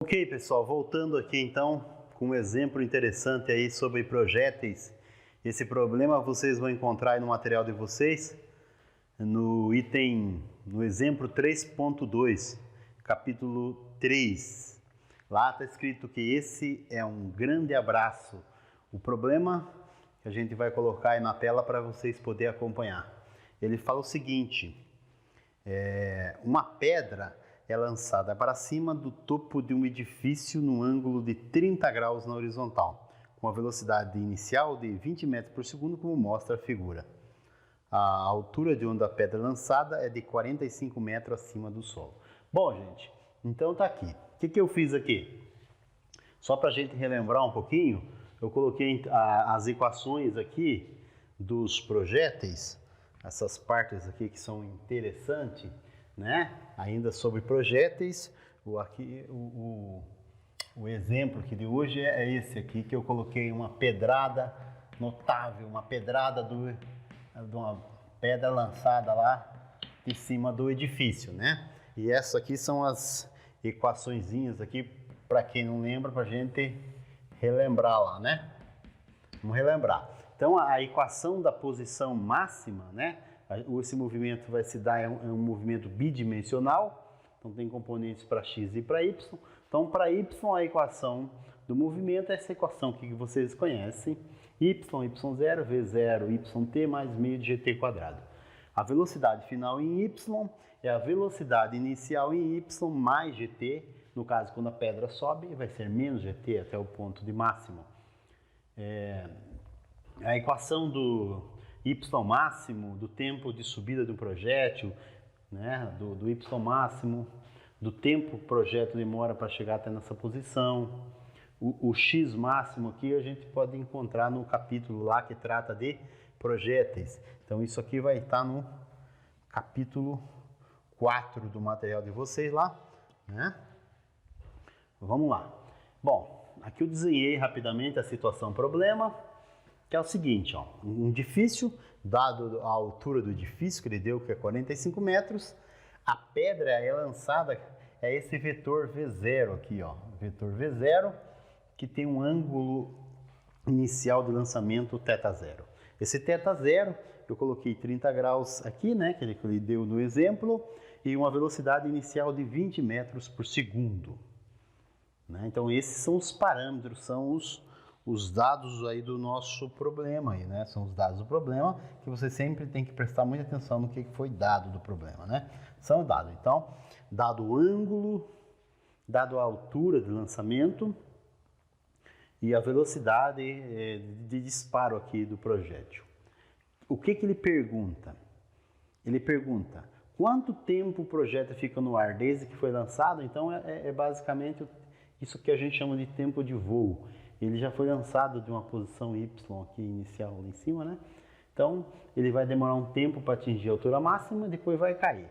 Ok, pessoal, voltando aqui então com um exemplo interessante aí sobre projéteis. Esse problema vocês vão encontrar aí no material de vocês, no exemplo 3.2, capítulo 3. Lá está escrito que esse é um grande abraço. O problema que a gente vai colocar aí na tela para vocês poderem acompanhar. Ele fala o seguinte: uma pedra é lançada para cima do topo de um edifício no ângulo de 30 graus na horizontal, com a velocidade inicial de 20 metros por segundo, como mostra a figura. A altura de onde a pedra é lançada é de 45 metros acima do solo. Bom, gente, então tá aqui. O que eu fiz aqui? Só para a gente relembrar um pouquinho, eu coloquei as equações aqui dos projéteis, essas partes aqui que são interessantes, né? Ainda sobre projéteis, o exemplo aqui de hoje é esse aqui, que eu coloquei uma pedrada notável, uma pedrada de uma pedra lançada lá de cima do edifício, né? E essa aqui são as equaçõezinhas aqui, para quem não lembra, para a gente relembrar lá, né? Vamos relembrar. Então, a equação da posição máxima, né? Esse movimento vai se dar, é um movimento bidimensional, então tem componentes para x e para y. Então, para y, a equação do movimento é essa equação que vocês conhecem, y0, v0, yt mais meio de gt quadrado. A velocidade final em y é a velocidade inicial em y mais gt, no caso, quando a pedra sobe, vai ser menos gt até o ponto de máximo. A equação do y máximo, do tempo de subida de um projétil, né, do y máximo, do tempo que o projétil demora para chegar até nessa posição. O x máximo aqui a gente pode encontrar no capítulo lá que trata de projéteis. Então isso aqui vai estar no capítulo 4 do material de vocês lá, né? Vamos lá. Bom, aqui eu desenhei rapidamente a situação problema, que é o seguinte, ó, um edifício, dado a altura do edifício, que ele deu, que é 45 metros, a pedra é lançada, é esse vetor V0 aqui, ó, vetor V0, que tem um ângulo inicial de lançamento θ0. Esse θ0, eu coloquei 30 graus aqui, né, que ele deu no exemplo, e uma velocidade inicial de 20 metros por segundo. Né? Então, esses são os parâmetros, são os dados aí do nosso problema aí, né? São os dados do problema que você sempre tem que prestar muita atenção no que foi dado do problema, né? São dados. Então, dado o ângulo, dado a altura de lançamento e a velocidade de disparo aqui do projétil. O que ele pergunta? Ele pergunta quanto tempo o projétil fica no ar desde que foi lançado. Então, basicamente isso que a gente chama de tempo de voo. Ele já foi lançado de uma posição y aqui inicial lá em cima, né? Então, ele vai demorar um tempo para atingir a altura máxima e depois vai cair.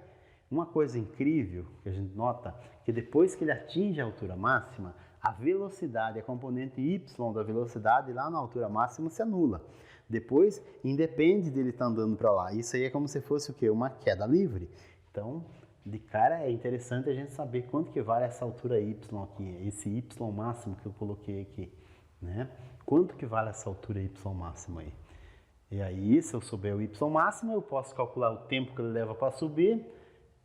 Uma coisa incrível que a gente nota, que depois que ele atinge a altura máxima, a velocidade, a componente y da velocidade lá na altura máxima se anula. Depois, independe dele estar andando para lá. Isso aí é como se fosse o quê? Uma queda livre. Então, de cara é interessante a gente saber quanto que vale essa altura y aqui, esse y máximo que eu coloquei aqui. Né? Quanto que vale essa altura y máxima aí? E aí, se eu souber o y máximo, eu posso calcular o tempo que ele leva para subir,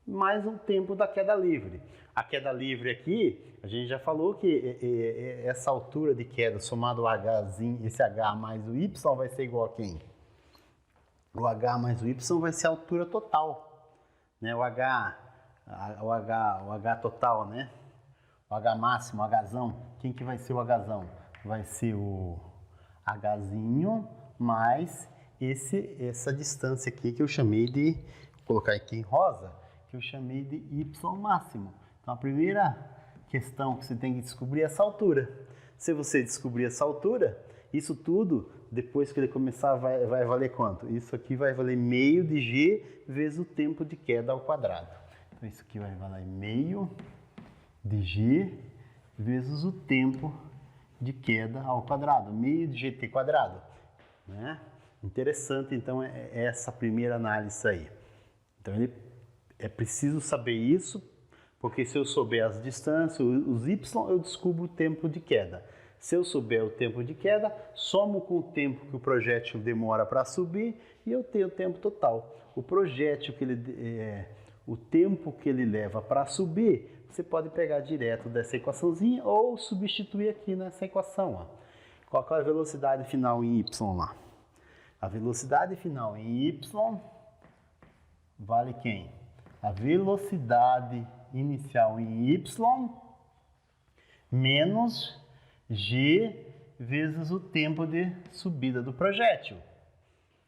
mais o tempo da queda livre. A queda livre aqui, a gente já falou que essa altura de queda somado ao hzinho, esse h mais o y vai ser igual a quem? O h mais o y vai ser a altura total, né? O h total, né? O h máximo, o hzão, quem que vai ser o hzão? Vai ser o hzinho mais essa distância aqui que eu chamei de, vou colocar aqui em rosa, que eu chamei de y máximo. Então a primeira questão que você tem que descobrir é essa altura. Se você descobrir essa altura, isso tudo, depois que ele começar, vai valer quanto? Isso aqui vai valer meio de g vezes o tempo de queda ao quadrado. Então isso aqui vai valer meio de g vezes o tempo de queda ao quadrado, meio de gt quadrado, né? Interessante, então, essa primeira análise aí. Então, é preciso saber isso, Porque se eu souber as distâncias, os y, eu descubro o tempo de queda. Se eu souber o tempo de queda, somo com o tempo que o projétil demora para subir e eu tenho o tempo total. O projétil, o tempo que ele leva para subir, você pode pegar direto dessa equaçãozinha ou substituir aqui nessa equação. Ó. Qual é a velocidade final em y lá? A velocidade final em y vale quem? A velocidade inicial em y menos g vezes o tempo de subida do projétil.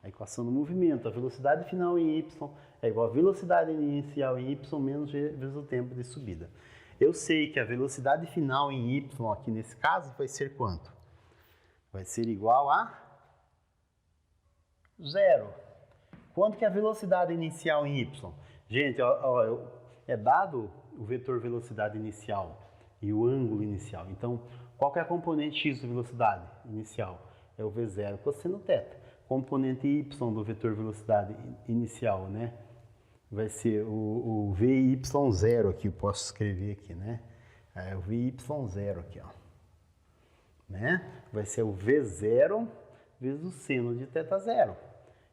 A equação do movimento, a velocidade final em y é igual a velocidade inicial em y menos g vezes o tempo de subida. Eu sei que a velocidade final em y, aqui nesse caso, vai ser quanto? Vai ser igual a 0. Quanto que é a velocidade inicial em y? Gente, é dado o vetor velocidade inicial e o ângulo inicial. Então, qual que é a componente x da velocidade inicial? É o v0 cosseno θ. Componente y do vetor velocidade inicial, né? Vai ser o vy0 aqui, eu posso escrever aqui, né? É o vy0 aqui, ó. Né? Vai ser o v0 vezes o seno de θ0.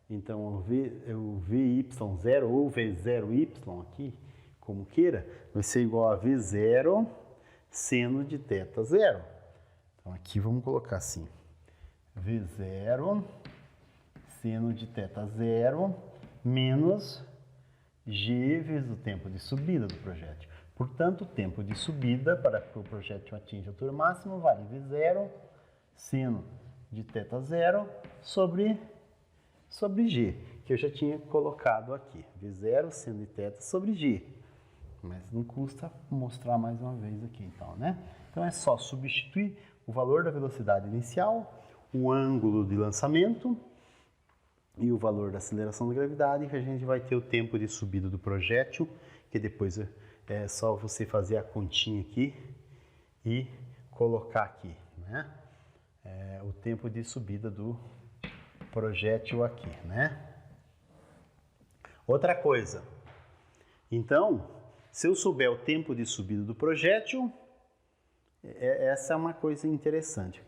Então, o vy0 ou v0y aqui, como queira, vai ser igual a v0 seno de θ0. Então, aqui vamos colocar assim, v0 seno de θ0 menos g vezes o tempo de subida do projétil. Portanto, o tempo de subida para que o projétil atinja a altura máxima vale v0 seno de θ0 sobre g, que eu já tinha colocado aqui. v0 seno de θ sobre g. Mas não custa mostrar mais uma vez aqui, então, né? Então, é só substituir o valor da velocidade inicial, o ângulo de lançamento e o valor da aceleração da gravidade, que a gente vai ter o tempo de subida do projétil, que depois é só você fazer a continha aqui e colocar aqui, né? O tempo de subida do projétil aqui, né? Outra coisa, então, se eu souber o tempo de subida do projétil, essa é uma coisa interessante.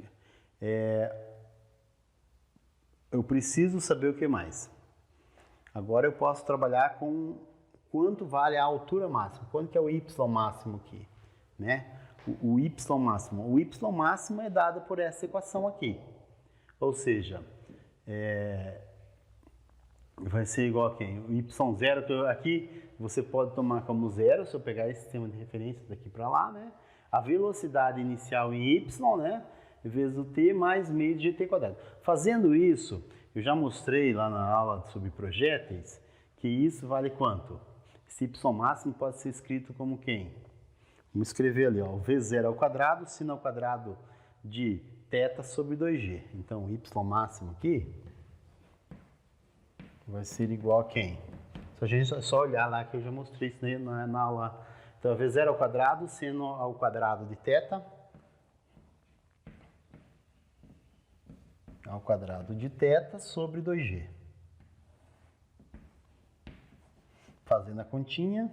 Eu preciso saber o que mais. Agora eu posso trabalhar com quanto vale a altura máxima, quanto que é o y máximo aqui, né? O y máximo é dado por essa equação aqui. Ou seja, vai ser igual a quem? O y0, aqui você pode tomar como zero, se eu pegar esse sistema de referência daqui para lá, né? A velocidade inicial em y, né? Vezes o t mais meio de gt quadrado. Fazendo isso, eu já mostrei lá na aula sobre projéteis, que isso vale quanto? Esse y máximo pode ser escrito como quem? Vamos escrever ali, ó, o v0 ao quadrado, sino ao quadrado de θ sobre 2g. Então, o y máximo aqui vai ser igual a quem? Se a gente só olhar lá que eu já mostrei isso na aula. Então, v0 ao quadrado, seno ao quadrado de θ ao quadrado de θ sobre 2g. Fazendo a continha,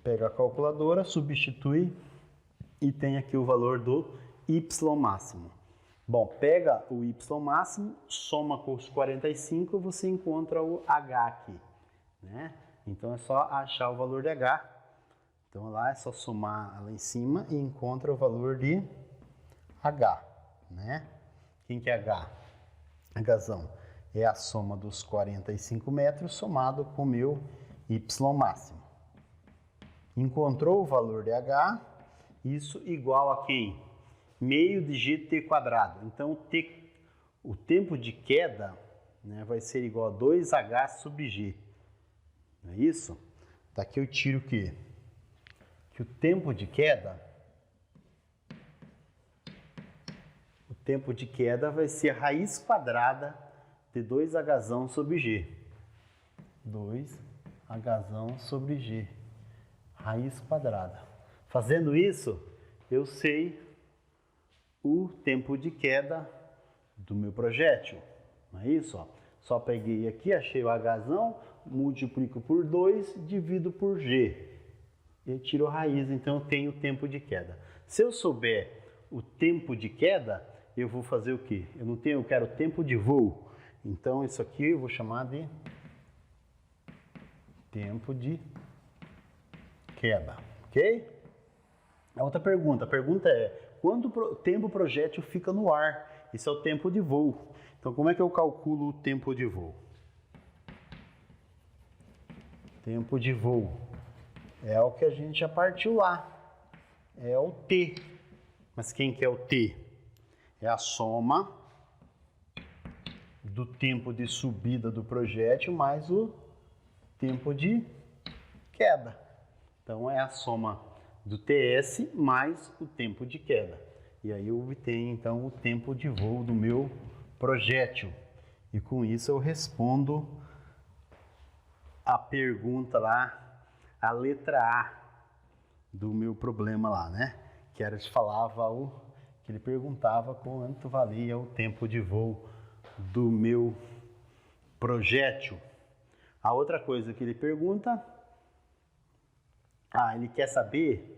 pega a calculadora, substitui e tem aqui o valor do y máximo. Bom, pega o y máximo, soma com os 45, você encontra o h aqui, né? Então é só achar o valor de h. Então lá é só somar lá em cima e encontra o valor de h, né? Quem que é h? Hzão é a soma dos 45 metros somado com o meu y máximo. Encontrou o valor de h, isso igual a quem? Meio de gt quadrado. Então, o tempo de queda, né, vai ser igual a 2h sub g. Não é isso? Daqui eu tiro o quê? Que o tempo de queda vai ser a raiz quadrada de 2hzão sobre g. 2hzão sobre g. Raiz quadrada. Fazendo isso, eu sei o tempo de queda do meu projétil. Não é isso? Ó. Só peguei aqui, achei o hzão, multiplico por 2, divido por g. eu tiro a raiz, então eu tenho o tempo de queda. Se eu souber o tempo de queda, eu vou fazer o quê? Eu quero tempo de voo. Então isso aqui eu vou chamar de tempo de queda, ok? A outra pergunta, é, quanto tempo o projétil fica no ar? Isso é o tempo de voo. Então como é que eu calculo o tempo de voo? Tempo de voo é o que a gente já partiu lá, é o T. Mas quem que é o T? É a soma do tempo de subida do projétil mais o tempo de queda. Então é a soma do TS mais o tempo de queda. E aí eu obtenho então o tempo de voo do meu projétil. E com isso eu respondo a pergunta lá, a letra A do meu problema lá, né? Que era de que ele perguntava quanto valia o tempo de voo do meu projétil. A outra coisa que ele pergunta, ele quer saber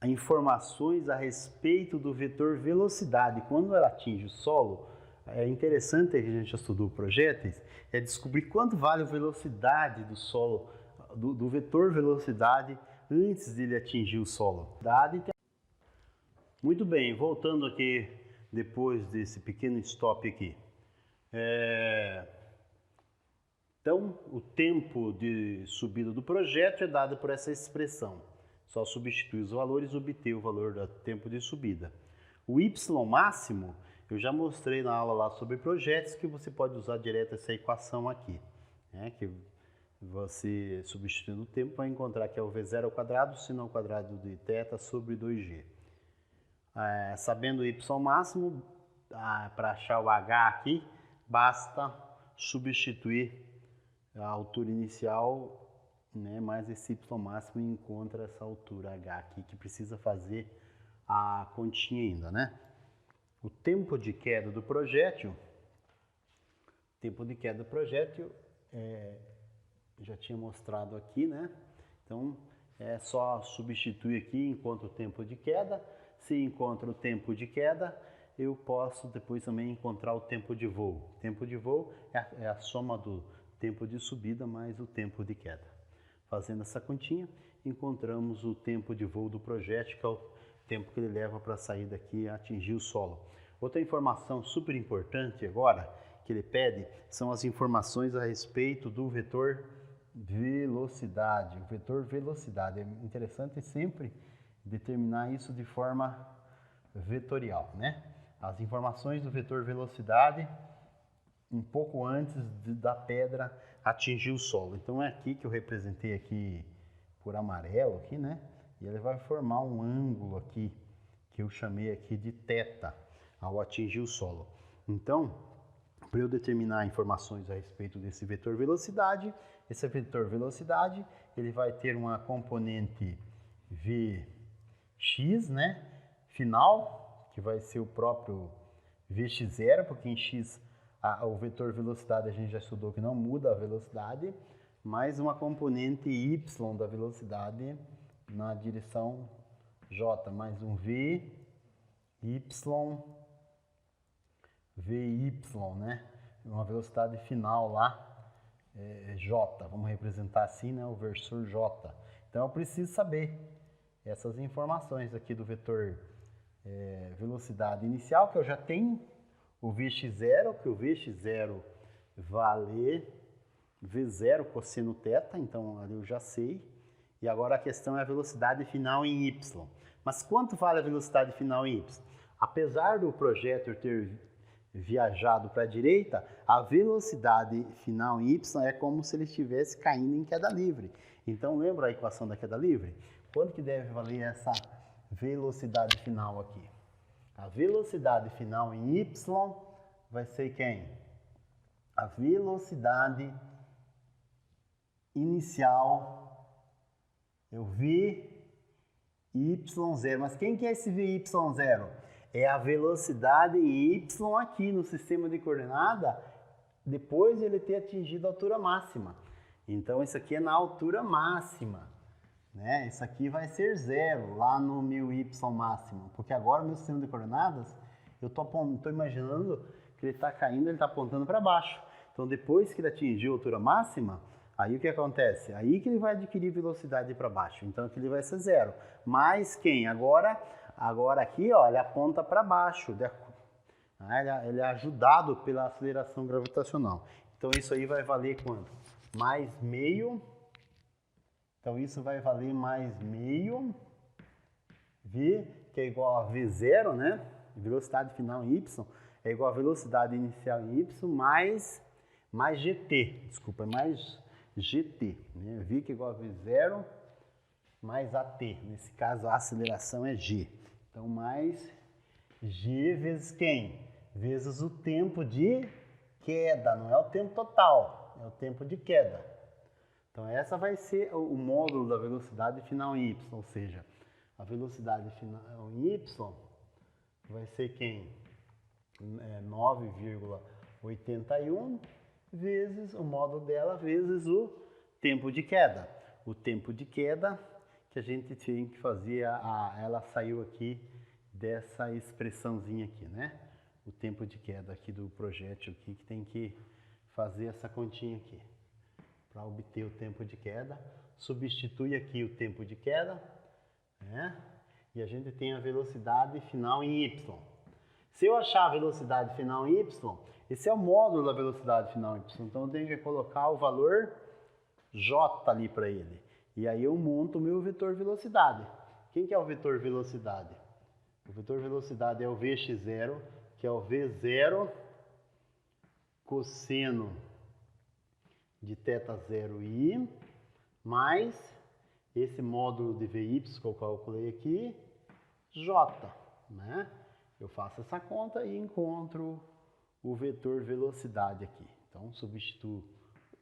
informações a respeito do vetor velocidade. Quando ela atinge o solo, é interessante que a gente já estudou projéteis, é descobrir quanto vale a velocidade do solo, do vetor velocidade antes de ele atingir o solo. Muito bem, voltando aqui depois desse pequeno stop aqui. Então, o tempo de subida do projétil é dado por essa expressão. Só substituir os valores e obter o valor do tempo de subida. O y máximo, eu já mostrei na aula lá sobre projéteis que você pode usar direto essa equação aqui. Que você, substituindo o tempo, vai encontrar que é o V0 ao quadrado, sinal ao quadrado de θ sobre 2g. Sabendo o y máximo, para achar o h aqui, basta substituir a altura inicial, né, mais esse y máximo, e encontra essa altura h aqui, que precisa fazer a continha ainda, né? O tempo de queda do projétil, já tinha mostrado aqui, né? Então, é só substituir aqui, encontra o tempo de queda. Se encontra o tempo de queda, eu posso depois também encontrar o tempo de voo. O tempo de voo é a soma do tempo de subida mais o tempo de queda. Fazendo essa continha, encontramos o tempo de voo do projétil, que é o tempo que ele leva para sair daqui e atingir o solo. Outra informação super importante agora, que ele pede, são as informações a respeito do vetor velocidade. O vetor velocidade é interessante sempre determinar isso de forma vetorial, né? As informações do vetor velocidade um pouco antes da pedra atingir o solo. Então é aqui que eu representei aqui por amarelo aqui, né? E ele vai formar um ângulo aqui que eu chamei aqui de θ ao atingir o solo. Então, para eu determinar informações a respeito desse vetor velocidade, esse vetor velocidade, ele vai ter uma componente Vx, né? Final, que vai ser o próprio Vx0, porque em x o vetor velocidade a gente já estudou que não muda a velocidade, mais uma componente y da velocidade na direção j, mais um vy, né? Uma velocidade final lá, j, vamos representar assim, né? O versor j. Então eu preciso saber essas informações aqui do vetor velocidade inicial, que eu já tenho o Vx0, que o Vx0 vale V0 cosseno θ, então ali eu já sei. E agora a questão é a velocidade final em y. Mas quanto vale a velocidade final em y? Apesar do projétil ter viajado para a direita, a velocidade final em y é como se ele estivesse caindo em queda livre. Então lembra a equação da queda livre? Quanto que deve valer essa velocidade final aqui? A velocidade final em y vai ser quem? A velocidade inicial, eu vi y0. Mas quem que é esse vy0? É a velocidade y aqui no sistema de coordenada, depois de ele ter atingido a altura máxima. Então, isso aqui é na altura máxima. né? Isso aqui vai ser 0 lá no meu y máximo, porque agora o meu sistema de coordenadas, eu tô imaginando que ele está caindo, ele está apontando para baixo. Então, depois que ele atingiu a altura máxima, aí o que acontece? Aí que ele vai adquirir velocidade para baixo. Então, aqui ele vai ser 0. Mas quem? Agora aqui, ó, ele aponta para baixo. Ele é ajudado pela aceleração gravitacional. Então, isso aí vai valer quanto? Mais meio. Então, isso vai valer mais meio V, que é igual a V0, né? Velocidade final em Y é igual a velocidade inicial em Y mais GT. Desculpa, é mais GT. Né? V que é igual a V0 mais AT. Nesse caso, a aceleração é G. Então, mais G vezes quem? Vezes o tempo de queda. Não é o tempo total, é o tempo de queda. Então, essa vai ser o módulo da velocidade final em Y. Ou seja, a velocidade final em Y vai ser quem? 9,81 vezes o módulo dela vezes o tempo de queda. O tempo de queda que a gente tinha que fazer, ela saiu aqui dessa expressãozinha aqui, né? O tempo de queda aqui do projétil aqui, que tem que fazer essa continha aqui. Para obter o tempo de queda, substitui aqui o tempo de queda, né? E a gente tem a velocidade final em Y. Se eu achar a velocidade final em Y, esse é o módulo da velocidade final em Y. Então eu tenho que colocar o valor J ali para ele. E aí eu monto o meu vetor velocidade. Quem que é o vetor velocidade? O vetor velocidade é o Vx0, que é o V0 cosseno de θ0i, mais esse módulo de Vy que eu calculei aqui, J, né? Eu faço essa conta e encontro o vetor velocidade aqui. Então, substituo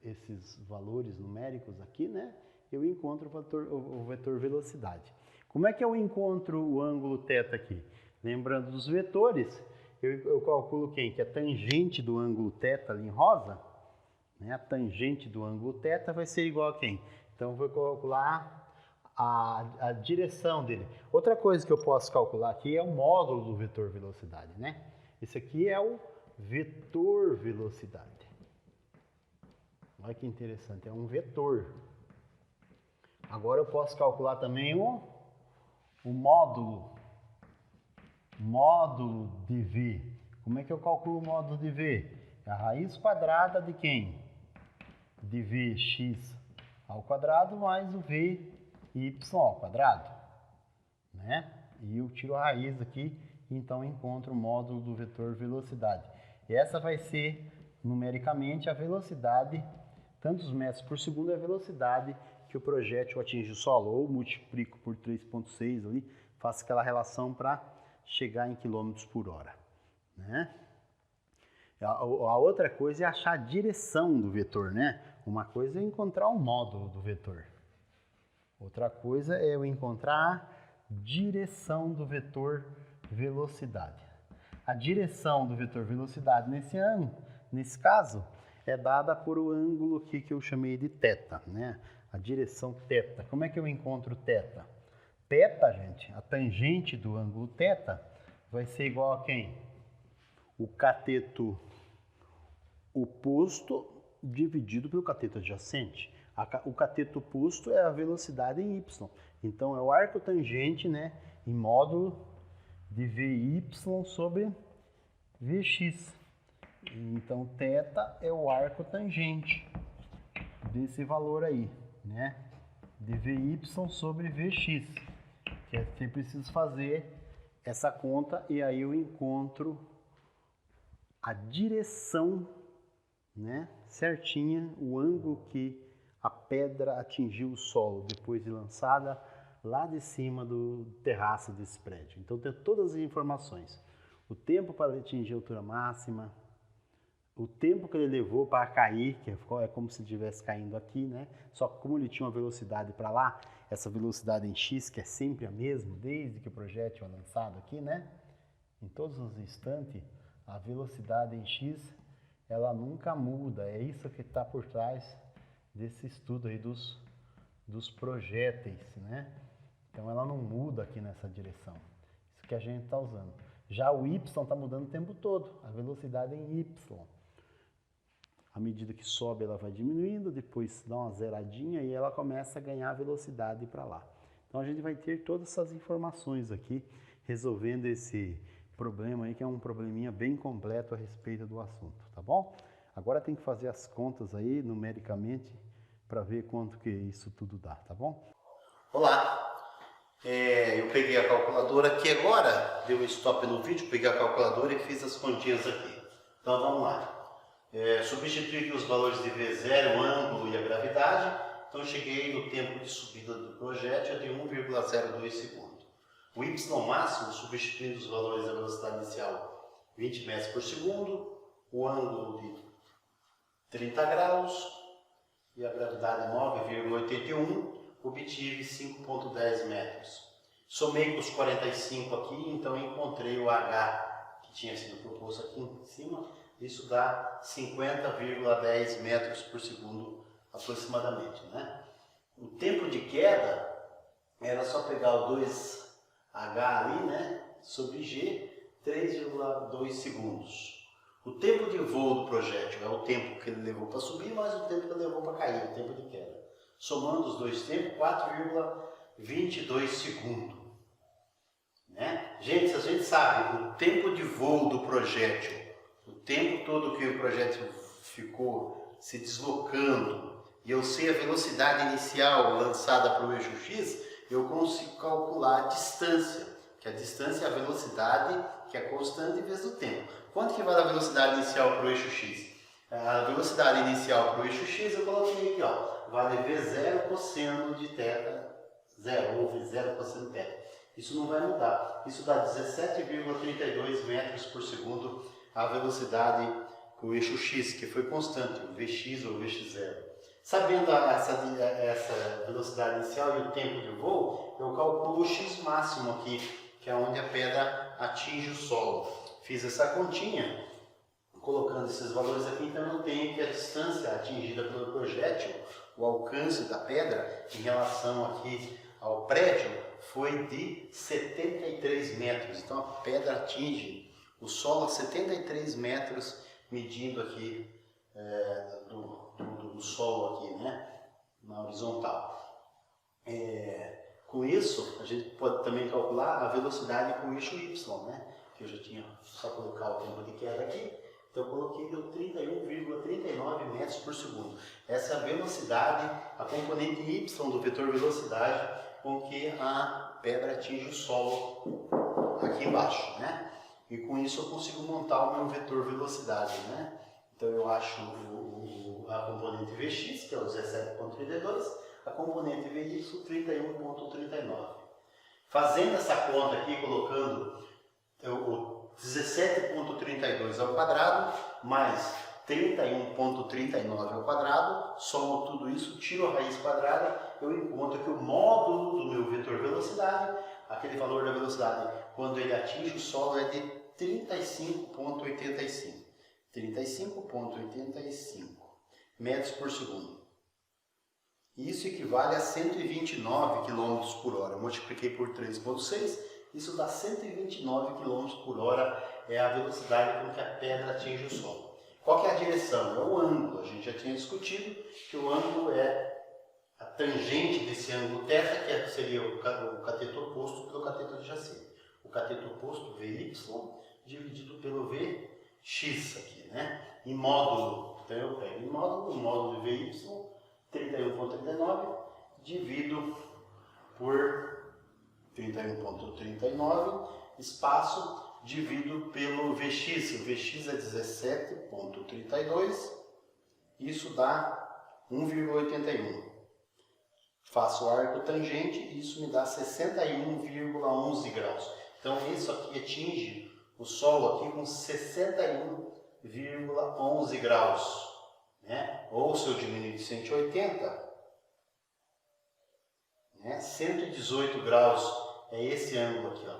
esses valores numéricos aqui, né? Eu encontro o vetor velocidade. Como é que eu encontro o ângulo θ aqui? Lembrando dos vetores, eu calculo quem? Que a tangente do ângulo θ ali em rosa, né? A tangente do ângulo θ vai ser igual a quem? Então, eu vou calcular a direção dele. Outra coisa que eu posso calcular aqui é o módulo do vetor velocidade, né? Esse aqui é o vetor velocidade. Olha que interessante, é um vetor. Agora eu posso calcular também o módulo de V. Como é que eu calculo o módulo de V? É a raiz quadrada de quem? De Vx ao quadrado mais o Vy ao quadrado, né? E eu tiro a raiz aqui, então encontro o módulo do vetor velocidade. E essa vai ser numericamente a velocidade, tantos metros por segundo é a velocidade que o projétil atinge o solo, ou multiplico por 3,6 ali, faço aquela relação para chegar em quilômetros por hora, né? A outra coisa é achar a direção do vetor, né? Uma coisa é encontrar o módulo do vetor. Outra coisa é eu encontrar a direção do vetor velocidade. A direção do vetor velocidade nesse caso, é dada por o ângulo aqui que eu chamei de θ, né? A direção θ. Como é que eu encontro θ? Θ, gente, a tangente do ângulo θ vai ser igual a quem? O cateto oposto dividido pelo cateto adjacente. O cateto oposto é a velocidade em y. Então, é o arco tangente, né, em módulo de Vy sobre Vx. Então, θ é o arco tangente desse valor aí, né, de Vy sobre Vx. Que é que eu preciso fazer essa conta e aí eu encontro a direção, né, certinha, o ângulo que a pedra atingiu o solo depois de lançada lá de cima do terraço desse prédio. Então tem todas as informações. O tempo para atingir a altura máxima, o tempo que ele levou para cair, que é como se estivesse caindo aqui, né? Só que como ele tinha uma velocidade para lá, essa velocidade em x, que é sempre a mesma, desde que o projétil é lançado aqui, né? Em todos os instantes, a velocidade em x, ela nunca muda. É isso que está por trás desse estudo aí dos dos projéteis, né? Então ela não muda aqui nessa direção. Isso que a gente está usando. Já o Y está mudando o tempo todo, a velocidade é em Y. À medida que sobe, ela vai diminuindo, depois dá uma zeradinha e ela começa a ganhar velocidade para lá. Então a gente vai ter todas essas informações aqui, resolvendo esse problema aí, que é um probleminha bem completo a respeito do assunto, tá bom? Agora tem que fazer as contas aí, numericamente, para ver quanto que isso tudo dá, tá bom? Olá, eu peguei a calculadora aqui agora, deu um stop no vídeo, peguei a calculadora e fiz as continhas aqui. Então vamos lá. Substituir os valores de V0, o ângulo e a gravidade. Então cheguei no tempo de subida do projétil de 1,02 segundos. O Y máximo, substituindo os valores da velocidade inicial 20 metros por segundo, o ângulo de 30 graus e a gravidade 9,81, obtive 5,10 metros. Somei com os 45 aqui, então encontrei o H que tinha sido proposto aqui em cima. Isso dá 50,10 metros por segundo aproximadamente, né? O tempo de queda era só pegar o 2H ali, né? Sobre G, 3,2 segundos. O tempo de voo do projétil é o tempo que ele levou para subir, mais o tempo que ele levou para cair, o tempo de queda. Somando os dois tempos, 4,22 segundos. Né? Gente, se a gente sabe o tempo de voo do projétil, o tempo todo que o projétil ficou se deslocando, e eu sei a velocidade inicial lançada para o eixo X, eu consigo calcular a distância, que a distância é a velocidade que é constante vezes o tempo. Quanto que vale a velocidade inicial para o eixo X? A velocidade inicial para o eixo X eu coloquei aqui, ó, vale V0 cosseno de θ 0, ou V0 cosseno θ. Isso não vai mudar. Isso dá 17,32 metros por segundo a velocidade para o eixo X, que foi constante, o Vx ou Vx0. Sabendo essa velocidade inicial e o tempo de voo, eu calculo o X máximo aqui, que é onde a pedra atinge o solo. Fiz essa continha, colocando esses valores aqui, então eu tenho que a distância atingida pelo projétil, o alcance da pedra, em relação aqui ao prédio, foi de 73 metros. Então a pedra atinge o solo a 73 metros, medindo aqui do solo aqui, né, na horizontal. Com isso, a gente pode também calcular a velocidade com o eixo Y, né, que eu já tinha só colocar o tempo de queda aqui. Então eu coloquei, deu 31,39 metros por segundo. Essa é a velocidade, a componente Y do vetor velocidade com que a pedra atinge o solo aqui embaixo, né? E com isso eu consigo montar o meu vetor velocidade, né? Então eu acho a componente Vx, que é o 17,32, a componente Vy, 31,39. Fazendo essa conta aqui, colocando o 17,32 ao quadrado, mais 31,39 ao quadrado, somo tudo isso, tiro a raiz quadrada, eu encontro que o módulo do meu vetor velocidade, aquele valor da velocidade, quando ele atinge o solo, é de 35,85. 35,85 metros por segundo. Isso equivale a 129 km por hora. Eu multipliquei por 3,6, isso dá 129 km por hora, é a velocidade com que a pedra atinge o solo. Qual que é a direção? É o ângulo. A gente já tinha discutido que o ângulo é a tangente desse ângulo θ, que seria o cateto oposto pelo cateto adjacente. O cateto oposto, Vy, dividido pelo Vx aqui, né? Em módulo, então eu pego em módulo, o módulo de Vy, 31,39, divido por 31,39, espaço, divido pelo Vx, o Vx é 17,32, isso dá 1,81. Faço o arco tangente e isso me dá 61,11 graus. Então isso aqui atinge o solo aqui com 61,11 graus. Né? Ou se eu diminuir de 180, né? 118 graus é esse ângulo aqui, ó.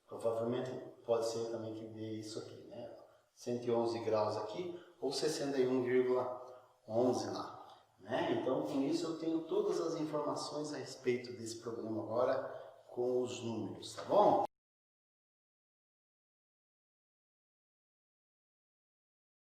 Provavelmente pode ser também que dê isso aqui, né? 111 graus aqui ou 61,11 lá, né? Então, com isso eu tenho todas as informações a respeito desse problema agora com os números, tá bom?